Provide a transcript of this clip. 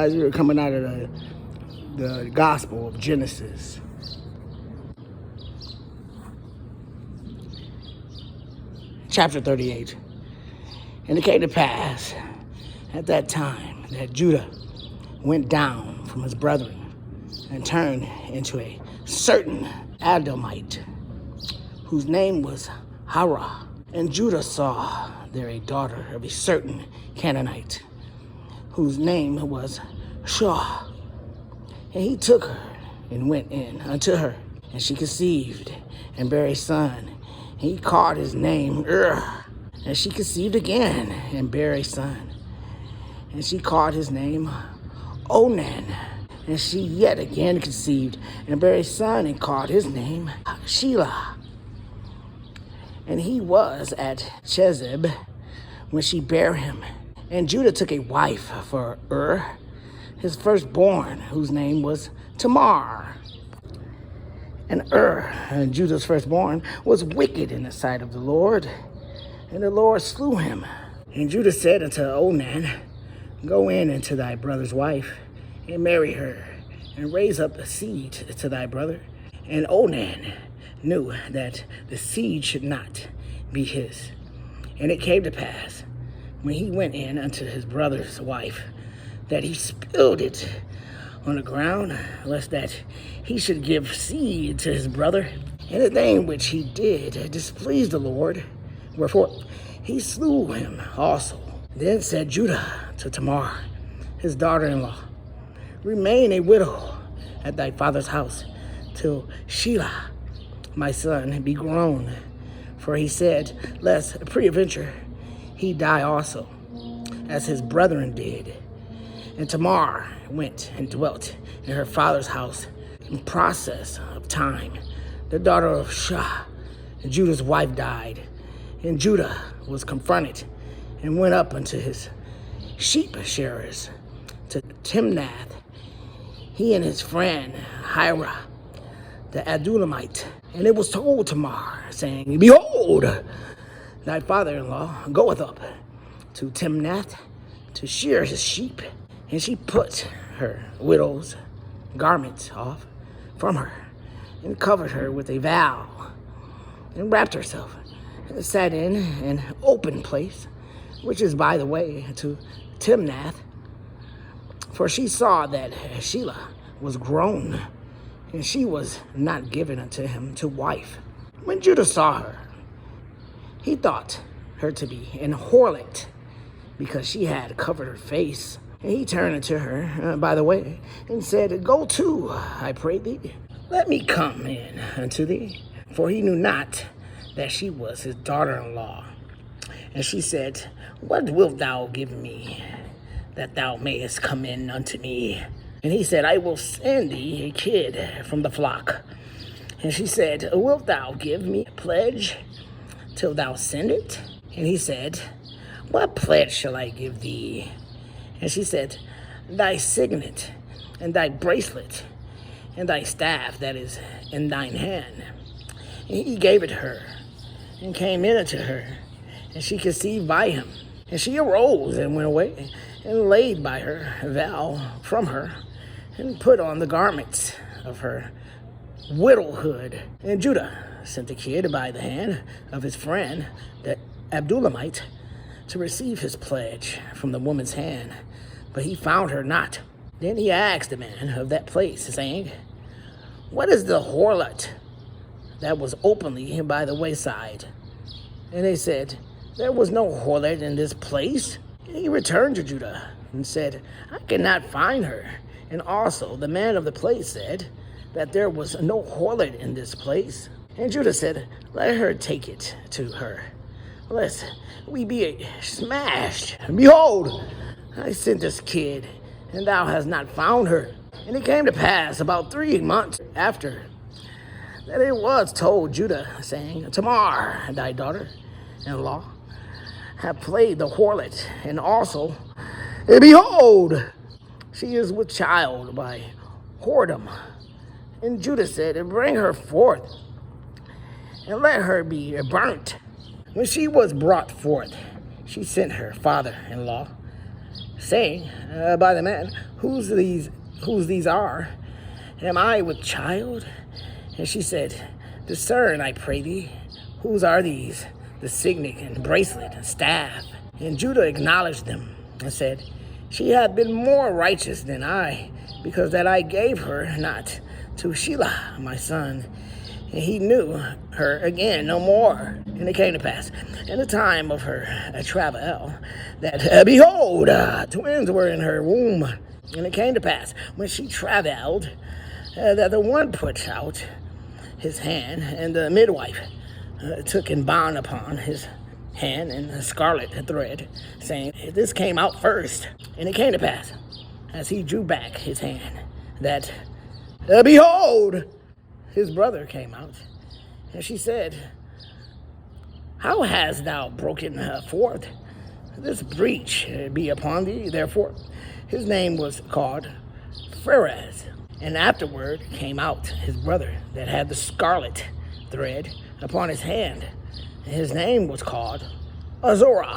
guys. We're coming out of the Gospel of Genesis. Chapter 38. And it came to pass at that time that Judah went down from his brethren and turned into a certain Adamite, whose name was Hara. And Judah saw there a daughter of a certain Canaanite, whose name was Shua. And he took her and went in unto her, and she conceived and bare a son. And he called his name And she conceived again and bare a son. And she called his name Onan. And she yet again conceived and bare a son, and called his name Shelah. And he was at Chezib when she bare him. And Judah took a wife for his firstborn, whose name was Tamar. And Judah's firstborn, was wicked in the sight of the Lord, and the Lord slew him. And Judah said unto Onan, Go in unto thy brother's wife, and marry her, and raise up a seed to thy brother. And Onan knew that the seed should not be his. And it came to pass, when he went in unto his brother's wife, that he spilled it on the ground, lest that he should give seed to his brother. And the thing which he did displeased the Lord, wherefore he slew him also. Then said Judah to Tamar, his daughter-in-law, Remain a widow at thy father's house, till Shelah, my son, be grown. For he said, Lest peradventure he die also, as his brethren did. And Tamar went and dwelt in her father's house. In process of time, the daughter of Shua, Judah's wife, died. And Judah was confronted and went up unto his sheep shearers to Timnath, he and his friend Hira, the Adullamite. And it was told Tamar, saying, Behold, thy father-in-law goeth up to Timnath to shear his sheep. And she put her widow's garments off from her, and covered her with a veil, and wrapped herself, and sat in an open place, which is by the way to Timnath. For she saw that Shelah was grown, and she was not given unto him to wife. When Judah saw her, he thought her to be an harlot, because she had covered her face. And he turned unto her by the way, and said, Go to, I pray thee, let me come in unto thee. For he knew not that she was his daughter-in-law. And she said, What wilt thou give me, that thou mayest come in unto me? And he said, I will send thee a kid from the flock. And she said, Wilt thou give me a pledge till thou send it? And he said, What pledge shall I give thee? And she said, Thy signet, and thy bracelet, and thy staff that is in thine hand. And he gave it her, and came in unto her, and she conceived by him. And she arose and went away, and laid by her veil from her, and put on the garments of her widowhood. And Judah sent the kid by the hand of his friend, the Adullamite, to receive his pledge from the woman's hand, but he found her not. Then he asked the man of that place, saying, What is the harlot that was openly by the wayside? And they said, There was no harlot in this place. And he returned to Judah and said, I cannot find her. And also the man of the place said that there was no harlot in this place. And Judah said, Let her take it to her, lest we be smashed. And behold, I sent this kid, and thou hast not found her. And it came to pass about 3 months after that it was told Judah, saying, Tamar, thy daughter-in-law, hath played the harlot, and also, and behold, she is with child by whoredom. And Judah said, Bring her forth, and let her be burnt. When she was brought forth, she sent her father-in-law saying by the man, whose these are? Am I with child? And she said, discern, I pray thee, whose are these? The signet and bracelet and staff. And Judah acknowledged them and said, she hath been more righteous than I, because that I gave her not to Shelah, my son. And he knew her again no more. And it came to pass in the time of her travail that, behold, twins were in her womb. And it came to pass when she travailed that the one put out his hand, and the midwife took and bound upon his hand in a scarlet thread, saying, this came out first. And it came to pass, as he drew back his hand, that, behold, his brother came out. And she said, how hast thou broken forth? This breach be upon thee. Therefore his name was called Pharez. And afterward came out his brother that had the scarlet thread upon his hand. And his name was called Azorah.